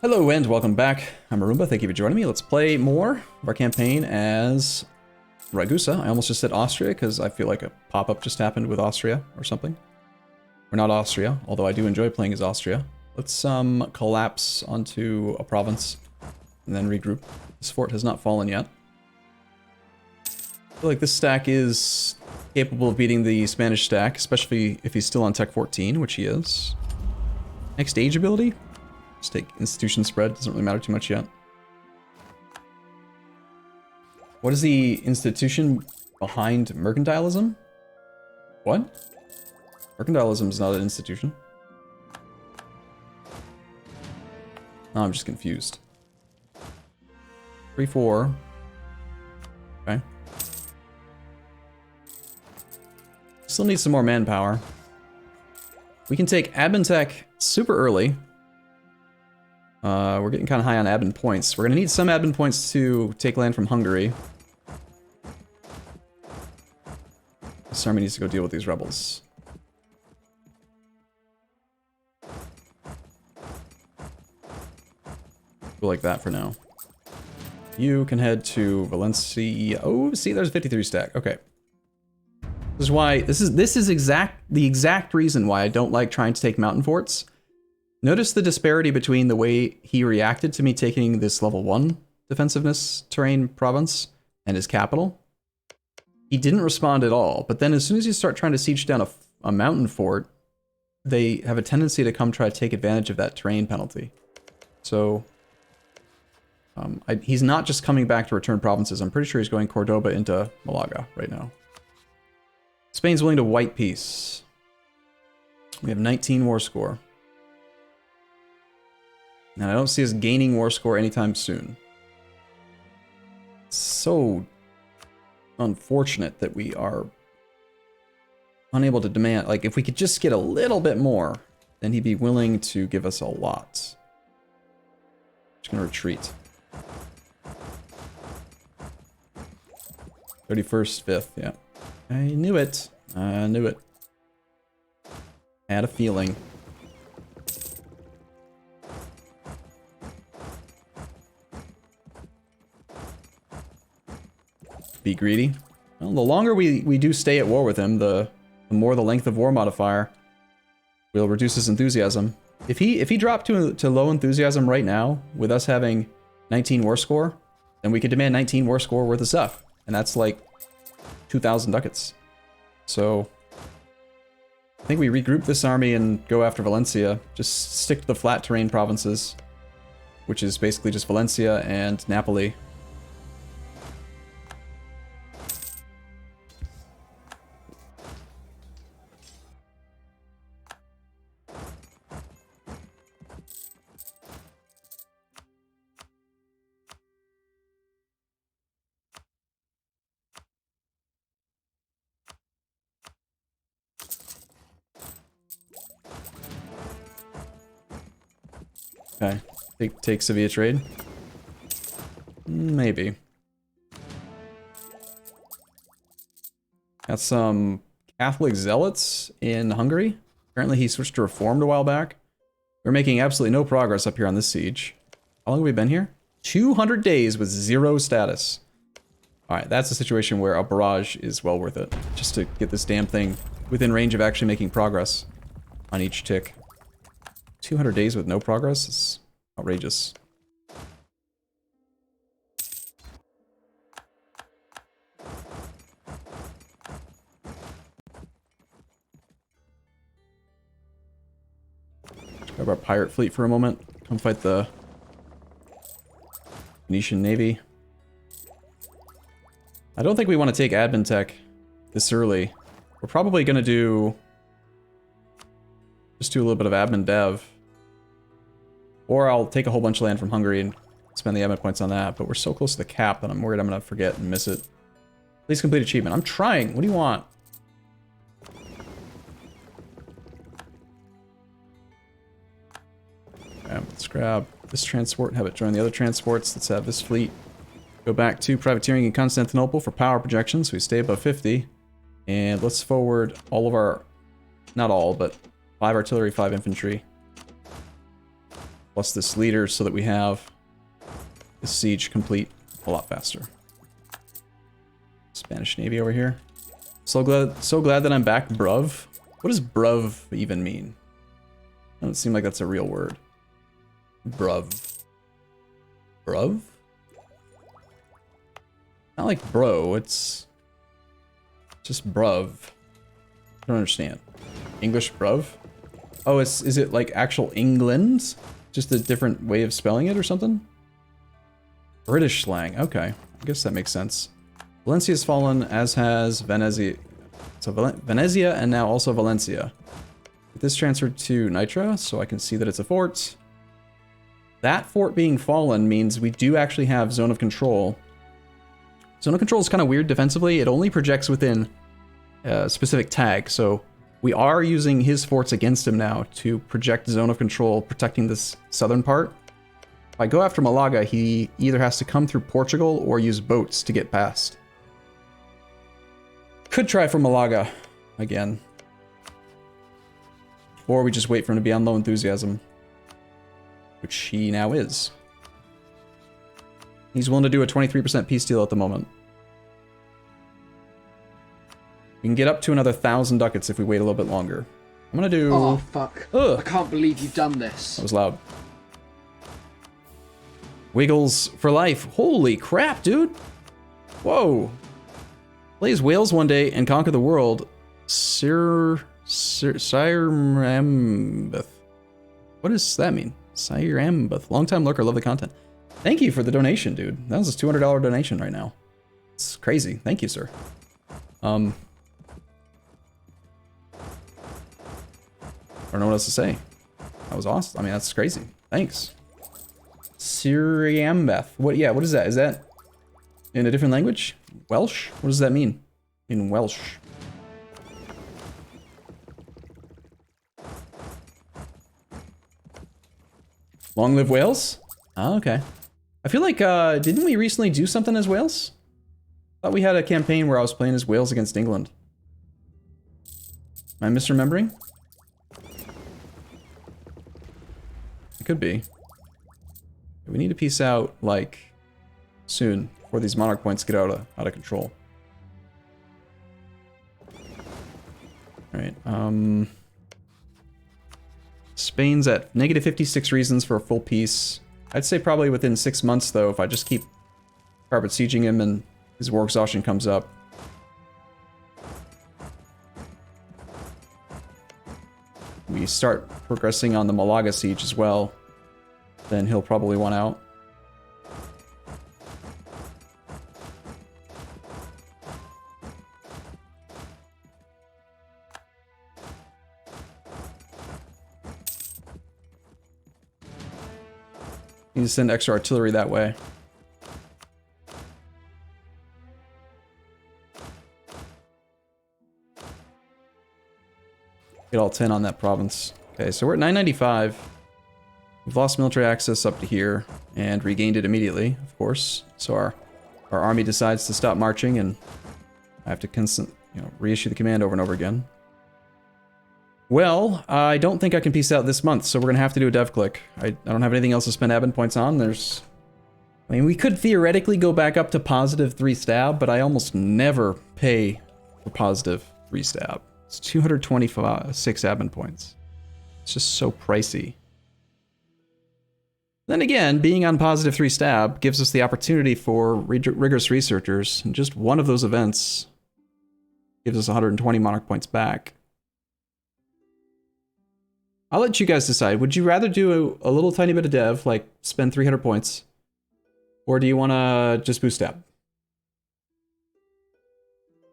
Hello and welcome back. I'm Arumba. Thank you for joining me. Let's play more of our campaign as Ragusa. I almost just said Austria because I feel like a pop-up just happened with Austria or something. We're not Austria, although I do enjoy playing as Austria. Let's collapse onto a province and then regroup. This fort has not fallen yet. I feel like this stack is capable of beating the Spanish stack, especially if he's still on Tech 14, which he is. Next age ability? Just take institution spread, doesn't really matter too much yet. What is the institution behind mercantilism? What? Mercantilism is not an institution. No, I'm just confused. 3-4. Okay. Still need some more manpower. We can take admin tech super early. We're getting kind of high on admin points. We're going to need some admin points to take land from Hungary. This army needs to go deal with these rebels. Go like that for now. You can head to Valencia. Oh, see, there's a 53 stack. Okay. This is why this is the exact reason why I don't like trying to take mountain forts. Notice the disparity between the way he reacted to me taking this level 1 defensiveness terrain province and his capital. He didn't respond at all, but then as soon as you start trying to siege down a mountain fort, they have a tendency to come try to take advantage of that terrain penalty. So he's not just coming back to return provinces. I'm pretty sure he's going Cordoba into Malaga right now. Spain's willing to white peace. We have 19 war score. And I don't see us gaining war score anytime soon. It's so unfortunate that we are unable to demand. Like, if we could just get a little bit more, then he'd be willing to give us a lot. Just gonna retreat. 31st, 5th, yeah. I knew it. I knew it. I had a feeling. Be greedy. Well, the longer we do stay at war with him, the more the length of war modifier will reduce his enthusiasm. If he dropped to low enthusiasm right now, with us having 19 war score, then we could demand 19 war score worth of stuff. And that's like 2,000 ducats. So I think we regroup this army and go after Valencia. Just stick to the flat terrain provinces, which is basically just Valencia and Napoli. Okay, take Sevilla trade. Maybe. Got some Catholic zealots in Hungary. Apparently he switched to Reformed a while back. We're making absolutely no progress up here on this siege. How long have we been here? 200 days with 0 status. Alright, that's a situation where a barrage is well worth it. Just to get this damn thing within range of actually making progress on each tick. 200 days with no progress is outrageous. Grab our pirate fleet for a moment. Come fight the Venetian Navy. I don't think we want to take admin tech this early. We're probably going to just do a little bit of admin dev. Or I'll take a whole bunch of land from Hungary and spend the admin points on that. But we're so close to the cap that I'm worried I'm going to forget and miss it. Please complete achievement. I'm trying. What do you want? Okay, let's grab this transport, have it join the other transports. Let's have this fleet go back to privateering in Constantinople for power projection, so we stay above 50. And let's forward all of our, not all, but 5 artillery, 5 infantry. plus this leader so that we have the siege complete a lot faster. Spanish Navy over here. So glad that I'm back, bruv. What does bruv even mean? Doesn't seem like that's a real word. Bruv. Bruv? Not like bro, it's just bruv. I don't understand. English bruv? Oh, is it like actual England? Just a different way of spelling it or something? British slang, okay. I guess that makes sense. Valencia's fallen, as has Venezia. So Venezia and now also Valencia. This transferred to Nitra, so I can see that it's a fort. That fort being fallen means we do actually have zone of control. Zone of control is kind of weird defensively. It only projects within a specific tag, so we are using his forts against him now to project zone of control, protecting this southern part. If I go after Malaga, he either has to come through Portugal or use boats to get past. Could try for Malaga again. Or we just wait for him to be on low enthusiasm, which he now is. He's willing to do a 23% peace deal at the moment. We can get up to another 1,000 ducats if we wait a little bit longer. I'm gonna do... Oh, fuck. Ugh. I can't believe you've done this. That was loud. Wiggles for life. Holy crap, dude. Whoa. Play as Wales one day and conquer the world. Sirambeth. What does that mean? Sirambeth. Long-time lurker, love the content. Thank you for the donation, dude. That was a $200 donation right now. It's crazy. Thank you, sir. I don't know what else to say. That was awesome. I mean, that's crazy. Thanks. Siriambeth. What? Yeah, what is that? Is that in a different language? Welsh? What does that mean in Welsh? Long live Wales? Oh, okay. I feel like, didn't we recently do something as Wales? I thought we had a campaign where I was playing as Wales against England. Am I misremembering? It could be. We need to peace out, like, soon, before these monarch points get out of control. Alright, Spain's at negative 56 reasons for a full peace. I'd say probably within 6 months, though, if I just keep carpet sieging him and his war exhaustion comes up. We start progressing on the Malaga siege as well, then he'll probably want out. Need to send extra artillery that way. Get all 10 on that province. Okay, so we're at 995. We've lost military access up to here and regained it immediately, of course. So our army decides to stop marching and I have to reissue the command over and over again. Well, I don't think I can peace out this month, so we're going to have to do a dev click. I don't have anything else to spend admin points on. I mean, we could theoretically go back up to positive 3 stab, but I almost never pay for positive 3 stab. It's 226 admin points. It's just so pricey. Then again, being on positive 3 stab gives us the opportunity for rigorous researchers, and just one of those events gives us 120 monarch points back. I'll let you guys decide. Would you rather do a little tiny bit of dev, like spend 300 points, or do you want to just boost stab?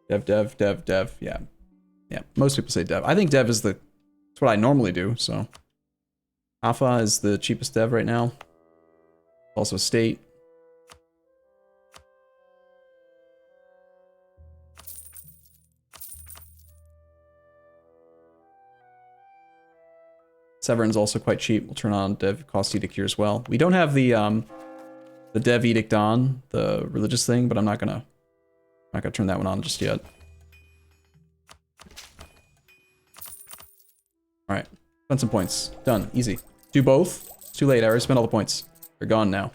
Dev, yeah. Yeah, most people say dev. I think dev is it's what I normally do, so. Alpha is the cheapest dev right now. Also state. Severin's also quite cheap. We'll turn on dev cost edict here as well. We don't have the dev edict on, the religious thing, but I'm not gonna turn that one on just yet. Alright, spend some points. Done. Easy. Do both. It's too late. I already spent all the points. They're gone now.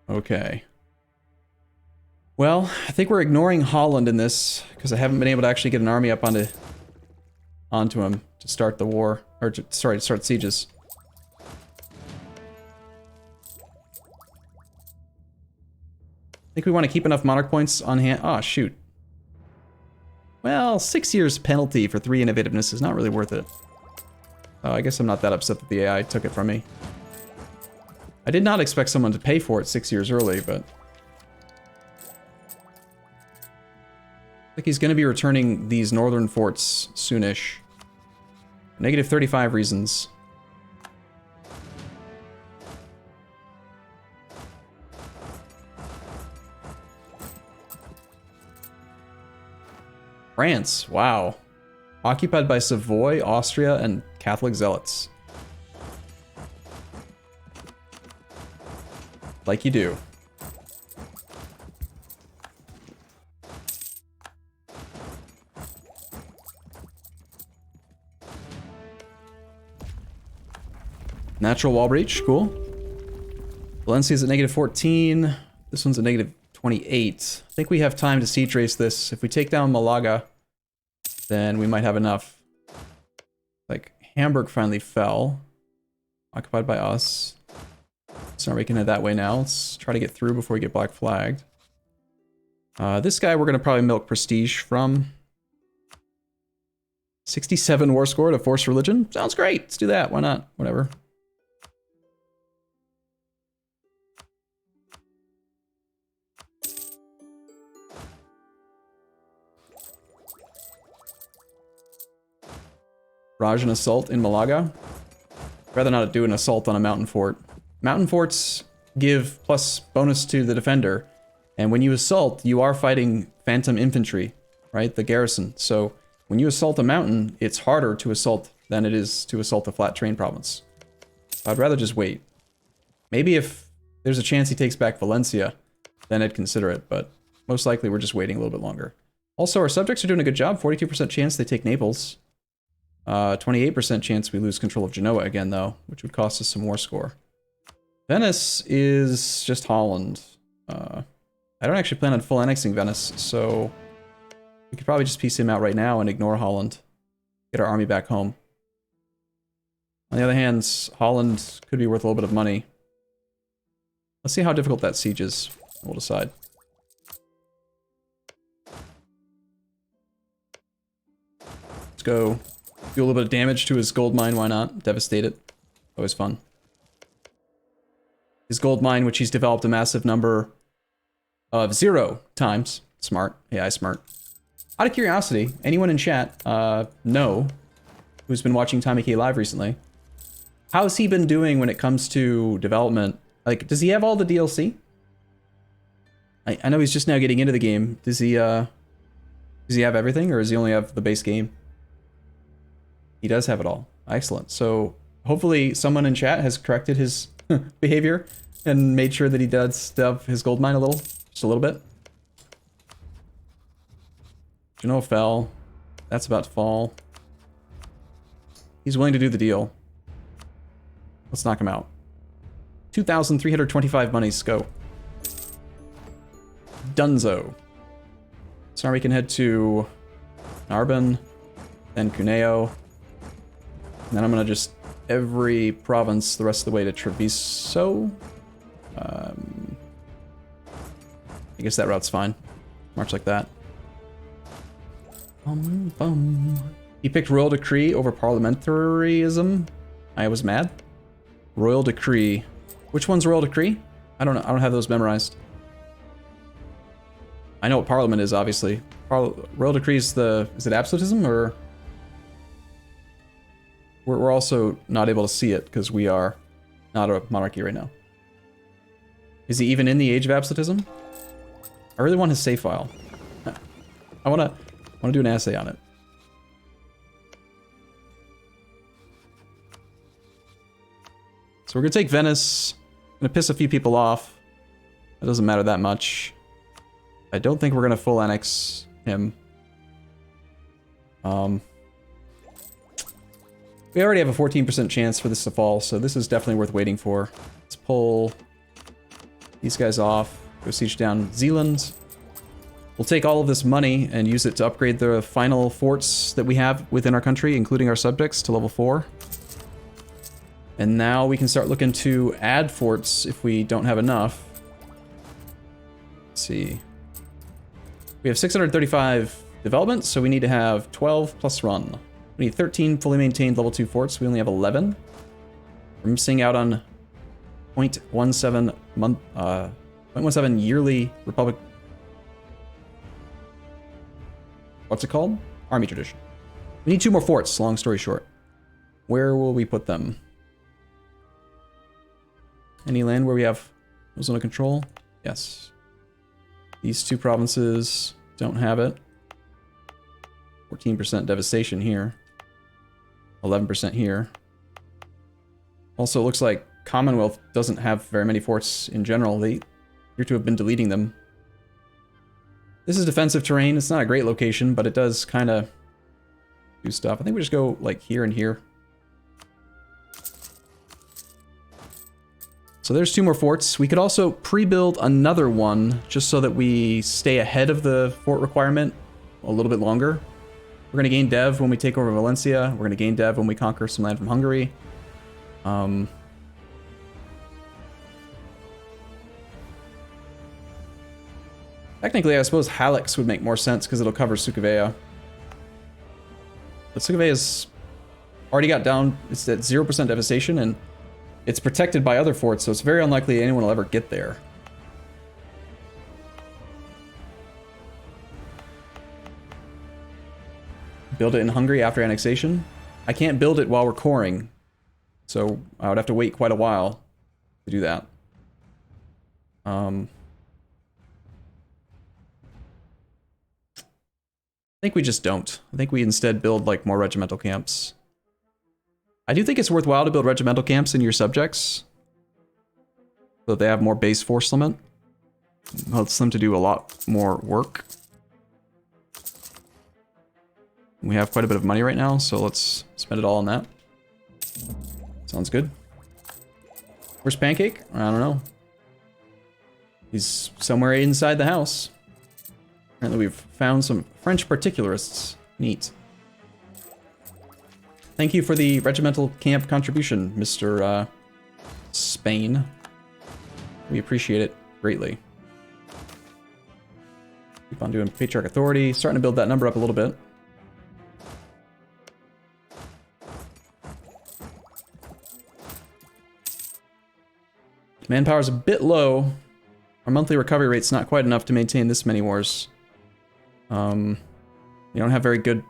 Okay. Well, I think we're ignoring Holland in this, because I haven't been able to actually get an army up onto him to start the war, or to start sieges. I think we want to keep enough monarch points on hand. Oh, shoot. Well, 6 years penalty for 3 innovativeness is not really worth it. Oh, I guess I'm not that upset that the AI took it from me. I did not expect someone to pay for it 6 years early, but... I think he's going to be returning these northern forts soonish. Negative 35 reasons. France, wow. Occupied by Savoy, Austria, and Catholic zealots. Like you do. Natural wall breach, cool. Valencia's at negative 14. This one's at negative 28. I think we have time to siege race this. If we take down Malaga, then we might have enough. Like, Hamburg finally fell. Occupied by us. So we can head that way now. Let's try to get through before we get black flagged. This guy we're going to probably milk prestige from. 67 war score to force religion. Sounds great. Let's do that. Why not? Whatever. Raj an assault in Malaga. Rather not do an assault on a mountain fort. Mountain forts give plus bonus to the defender, and when you assault, you are fighting phantom infantry, right? The garrison. So when you assault a mountain, it's harder to assault than it is to assault a flat terrain province. I'd rather just wait. Maybe if there's a chance he takes back Valencia, then I'd consider it, but most likely we're just waiting a little bit longer. Also, our subjects are doing a good job. 42% chance they take Naples. 28% chance we lose control of Genoa again, though, which would cost us some war score. Venice is just Holland. I don't actually plan on full annexing Venice, so we could probably just piece him out right now and ignore Holland. Get our army back home. On the other hand, Holland could be worth a little bit of money. Let's see how difficult that siege is. We'll decide. Let's go. Do a little bit of damage to his gold mine, why not? Devastate it. Always fun. His gold mine, which he's developed a massive number of 0 times. Smart. AI smart. Out of curiosity, anyone in chat know, who's been watching Tommy K Live recently, how's he been doing when it comes to development? Like, does he have all the DLC? I know he's just now getting into the game. Does he have everything, or does he only have the base game? He does have it all. Excellent. So hopefully someone in chat has corrected his behavior and made sure that he does stuff his gold mine a little, just a little bit. Genoa fell. That's about to fall. He's willing to do the deal. Let's knock him out. 2,325 monies. Go. Dunzo. So now we can head to Narbonne, then Cuneo. And then I'm going to just every province the rest of the way to Treviso. I guess that route's fine. March like that. He picked Royal Decree over Parliamentarism. I was mad. Royal Decree. Which one's Royal Decree? I don't know. I don't have those memorized. I know what Parliament is, obviously. Royal Decree is the... Is it absolutism, or... We're also not able to see it, because we are not a monarchy right now. Is he even in the age of absolutism? I really want his save file. I want to do an essay on it. So we're going to take Venice. I'm going to piss a few people off. That doesn't matter that much. I don't think we're gonna full annex him. We already have a 14% chance for this to fall, so this is definitely worth waiting for. Let's pull these guys off. Go siege down Zealand. We'll take all of this money and use it to upgrade the final forts that we have within our country, including our subjects, to level 4. And now we can start looking to add forts if we don't have enough. Let's see. We have 635 development, so we need to have 12 plus run. We need 13 fully maintained level 2 forts. We only have 11. We're missing out on 0.17 yearly Republic. What's it called? Army tradition. We need 2 more forts, long story short. Where will we put them? Any land where we have no zone of control? Yes. These 2 provinces don't have it. 14% devastation here. 11% here. Also, it looks like Commonwealth doesn't have very many forts in general. They appear to have been deleting them. This is defensive terrain. It's not a great location, but it does kind of do stuff. I think we just go like here and here. So there's 2 more forts. We could also pre-build another one just so that we stay ahead of the fort requirement a little bit longer. We're going to gain dev when we take over Valencia. We're going to gain dev when we conquer some land from Hungary. Technically, I suppose Hallex would make more sense because it'll cover Sukovea. But Sukovea's already got down. It's at 0% devastation, and it's protected by other forts, so it's very unlikely anyone will ever get there. Build it in Hungary after annexation. I can't build it while we're coring, so I would have to wait quite a while to do that. I think we just don't. I think we instead build like more regimental camps. I do think it's worthwhile to build regimental camps in your subjects so that they have more base force limit. It helps them to do a lot more work. We have quite a bit of money right now, so let's spend it all on that. Sounds good. Where's Pancake? I don't know. He's somewhere inside the house. Apparently we've found some French particularists. Neat. Thank you for the regimental camp contribution, Mr. Spain. We appreciate it greatly. Keep on doing Patriarch Authority. Starting to build that number up a little bit. Manpower's a bit low. Our monthly recovery rate's not quite enough to maintain this many wars. We don't have very good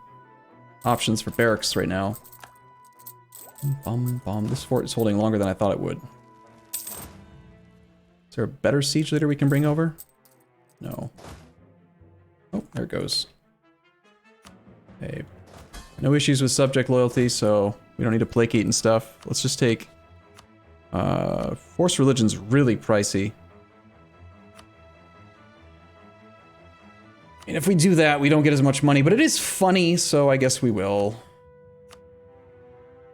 options for barracks right now. This fort is holding longer than I thought it would. Is there a better siege leader we can bring over? No. Oh, there it goes. Okay. No issues with subject loyalty, so we don't need to placate and stuff. Let's just take... Force religion's really pricey. And if we do that, we don't get as much money, but it is funny, so I guess we will.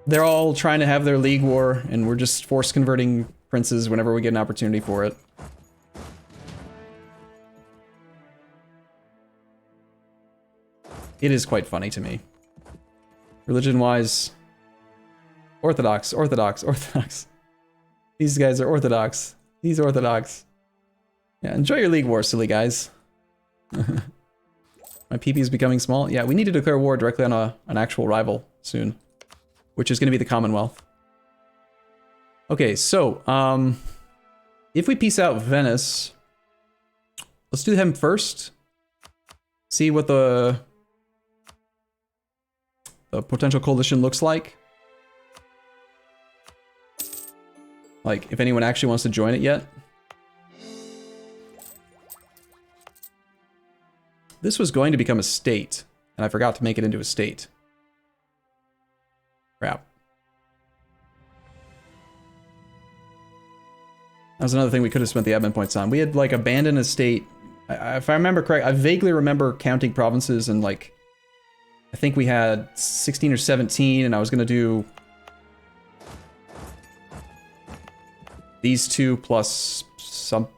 They're all trying to have their league war, and we're just force converting princes whenever we get an opportunity for it. It is quite funny to me. Religion-wise, Orthodox, Orthodox, Orthodox. These guys are Orthodox. He's Orthodox. Yeah, enjoy your league war, silly guys. My PP is becoming small. Yeah, we need to declare war directly on an actual rival soon, which is going to be the Commonwealth. Okay, so if we peace out Venice, let's do him first. See what the potential coalition looks like. Like, if anyone actually wants to join it yet. This was going to become a state, and I forgot to make it into a state. Crap. That was another thing we could have spent the admin points on. We had, like, abandoned a state. If I remember correct, I vaguely remember counting provinces and, like, I think we had 16 or 17, and I was going to do these two plus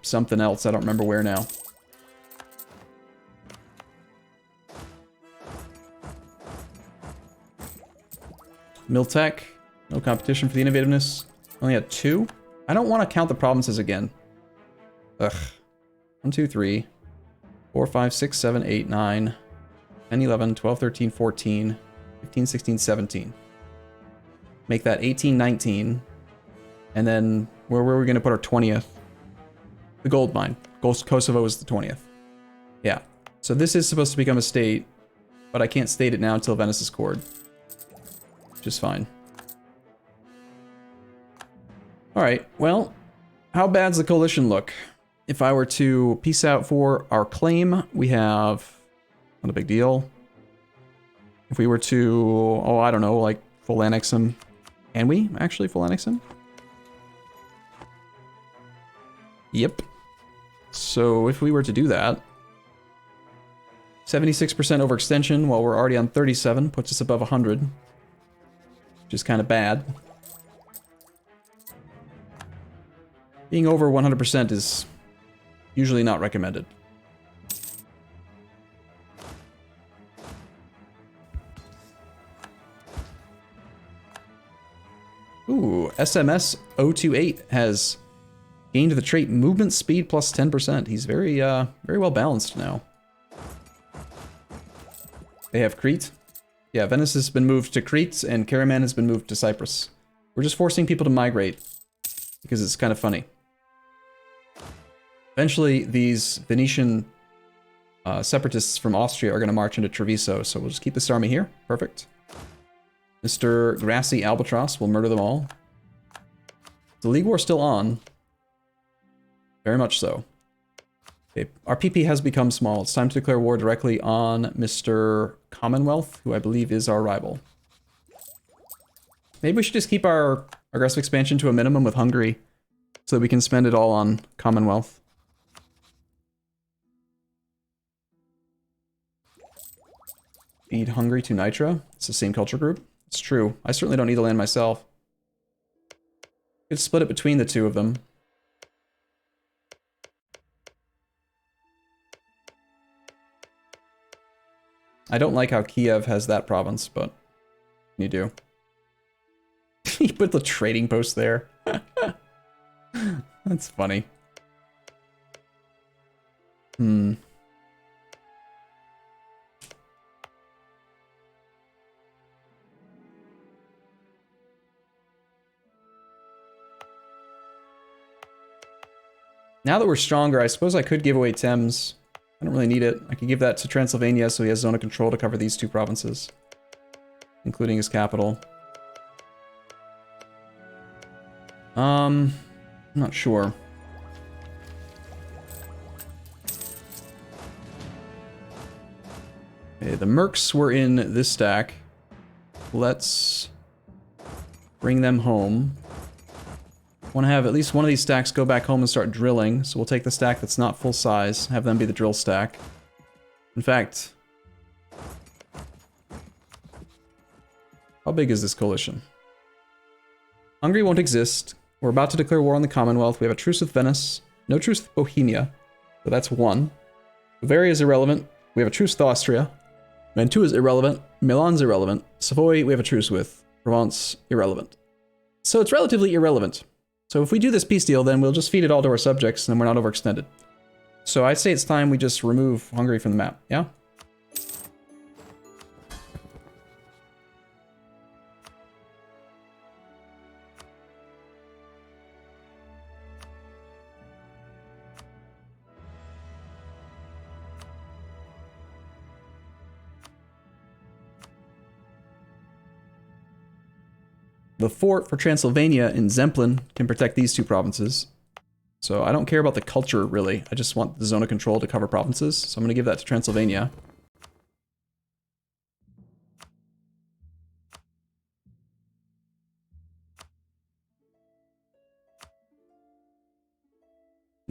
something else. I don't remember where now. Miltech, no competition for the innovativeness. Only had 2. I don't want to count the provinces again. Ugh. 1, 2, 3, 4, 5, 6, 7, 8, 9, 10, 11, 12, 13, 14, 15, 16, 17. Make that 18, 19. And then where were we going to put our 20th? The gold mine. Kosovo is the 20th. Yeah. So this is supposed to become a state, but I can't state it now until Venice is cored. Which is fine. Alright, well, how bad's the coalition look? If I were to peace out for our claim, we have... Not a big deal. If we were to... Oh, I don't know, like, full annex him. Can we actually full annex him? Yep. So if we were to do that... 76% overextension while we're already on 37 puts us above 100. Which is kind of bad. Being over 100% is usually not recommended. Ooh, SMS 028 has gained the trait movement speed plus 10%. He's very well balanced now. They have Crete. Yeah, Venice has been moved to Crete, and Karaman has been moved to Cyprus. We're just forcing people to migrate, because it's kind of funny. Eventually, these Venetian separatists from Austria are going to march into Treviso, so we'll just keep this army here. Perfect. Mr. Grassy Albatross will murder them all. The League War still on. Very much so. Okay, our PP has become small. It's time to declare war directly on Mr. Commonwealth, who I believe is our rival. Maybe we should just keep our aggressive expansion to a minimum with Hungary, so that we can spend it all on Commonwealth. Feed Hungary to Nitra. It's the same culture group. It's true. I certainly don't need the land myself. Could split it between the two of them. I don't like how Kiev has that province, but you do. He put the trading post there. That's funny. Hmm. Now that we're stronger, I suppose I could give away Thames. I don't really need it. I could give that to Transylvania so he has zone of control to cover these two provinces, including his capital. I'm not sure. Okay, the Mercs were in this stack. Let's bring them home. Want to have at least one of these stacks go back home and start drilling, so we'll take the stack that's not full size, have them be the drill stack. In fact, how big is this coalition? Hungary won't exist. We're about to declare war on the Commonwealth. We have a truce with Venice. No truce with Bohemia, so that's 1. Bavaria is irrelevant. We have a truce with Austria. Mantua is irrelevant. Milan's irrelevant. Savoy we have a truce with. Provence, irrelevant. So it's relatively irrelevant. So if we do this peace deal, then we'll just feed it all to our subjects, and then we're not overextended. So I'd say it's time we just remove Hungary from the map, yeah? The fort for Transylvania in Zemplin can protect these two provinces. So I don't care about the culture, really. I just want the zone of control to cover provinces. So I'm going to give that to Transylvania.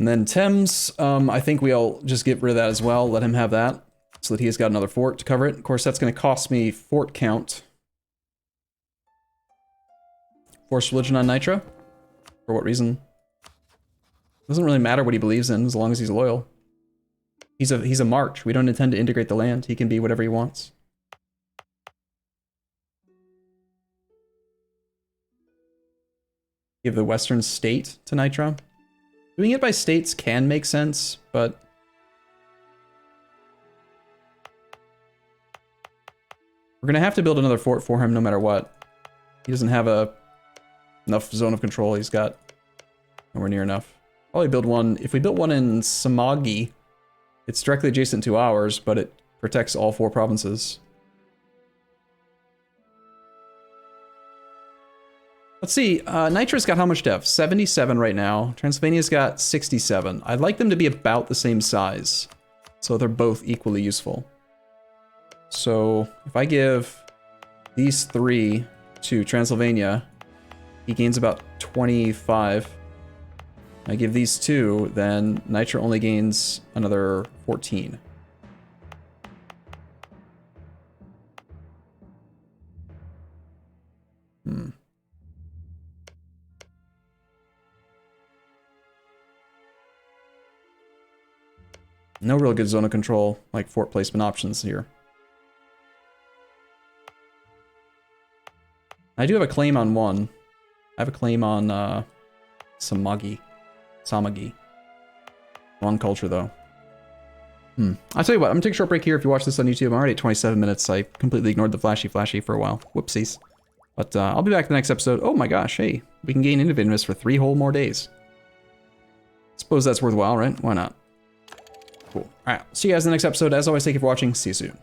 And then Thames, I think we'll just get rid of that as well. Let him have that so that he has got another fort to cover it. Of course, that's going to cost me fort count. Force religion on Nitra? For what reason? Doesn't really matter what he believes in as long as he's loyal. He's a march. We don't intend to integrate the land. He can be whatever he wants. Give the Western state to Nitra. Doing it by states can make sense, but we're gonna have to build another fort for him no matter what. He doesn't have enough zone of control. He's got nowhere near enough. Probably build one. If we built one in Samagi, it's directly adjacent to ours, but it protects all 4 provinces. Let's see, Nitra's got how much def? 77 right now. Transylvania's got 67. I'd like them to be about the same size, so they're both equally useful. So if I give these 3 to Transylvania, he gains about 25. I give these 2, then Nitra only gains another 14. No real good zone of control, like fort placement options here. I do have a claim on one. I have a claim on Samagi. Wrong culture though. I'll tell you what, I'm gonna take a short break here. If you watch this on YouTube, I'm already at 27 minutes. I completely ignored the flashy for a while. Whoopsies. But I'll be back the next episode. Oh my gosh, hey, we can gain innovativeness for 3 whole more days. Suppose that's worthwhile, right? Why not? Cool. Alright, see you guys in the next episode. As always, thank you for watching. See you soon.